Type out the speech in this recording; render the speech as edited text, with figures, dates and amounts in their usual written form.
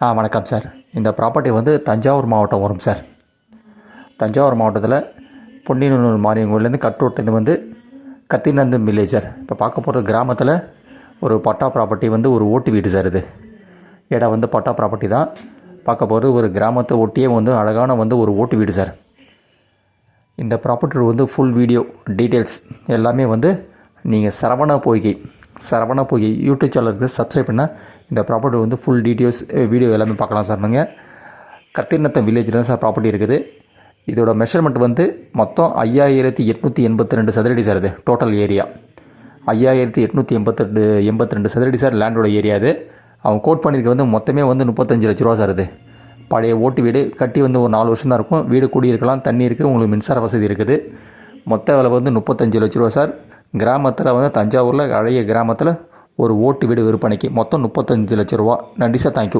வணக்கம் சார். இந்த ப்ராப்பர்ட்டி வந்து தஞ்சாவூர் மாவட்டம் வரும் சார். தஞ்சாவூர் மாவட்டத்தில் பொன்னியனூர் மாரியம்மன் கோயிலேருந்து கட் ரோட்லேருந்து வந்து கத்திநந்தம் வில்லேஜ் சார். இப்போ பார்க்க போகிறது கிராமத்தில் ஒரு பட்டா ப்ராப்பர்ட்டி வந்து ஒரு ஓட்டு வீடு சார். இது இடம் வந்து பட்டா ப்ராப்பர்ட்டி தான். பார்க்க போகிறது ஒரு கிராமத்தை ஒட்டியே வந்து அழகான வந்து ஒரு ஓட்டு வீடு சார். இந்த ப்ராப்பர்ட்டி வந்து ஃபுல் வீடியோ டீட்டெயில்ஸ் எல்லாமே வந்து நீங்கள் சரவணா பொய்கை யூடியூப் சேனலுக்கு சப்ஸ்கிரைப் பண்ணால் இந்த ப்ராப்பர்ட்டி வந்து ஃபுல் டீட்டெயில்ஸ் வீடியோ எல்லாமே பார்க்கலாம் சார். நீங்கள் கத்திநத்தம் வில்லேஜில் தான் சார் ப்ராப்பர்ட்டி இருக்குது. இதோட மெஷர்மெண்ட் வந்து மொத்தம் 5882 சதுரடி சார். இது டோட்டல் ஏரியா 5882 சதுரடி சார் லேண்டோட ஏரியா. இது அவங்க கோட் பண்ணியிருக்க வந்து மொத்தமே வந்து 35 லட்ச ரூபா சார். இது பழைய ஓட்டு வீடு கட்டி வந்து ஒரு 4 வருஷம் தான் இருக்கும். வீடு குடியிருக்கலாம், தண்ணி இருக்குது, உங்களுக்கு மின்சார வசதி இருக்குது. மொத்த விலை வந்து 35 லட்ச ரூபா சார். கிராமத்தில் வந்து தஞ்சாவூரில் பழைய கிராமத்தில் ஒரு ஓட்டு வீடு விற்பனைக்கு மொத்தம் 35 லட்ச ரூபா. நன்றி சார், தேங்க்யூ.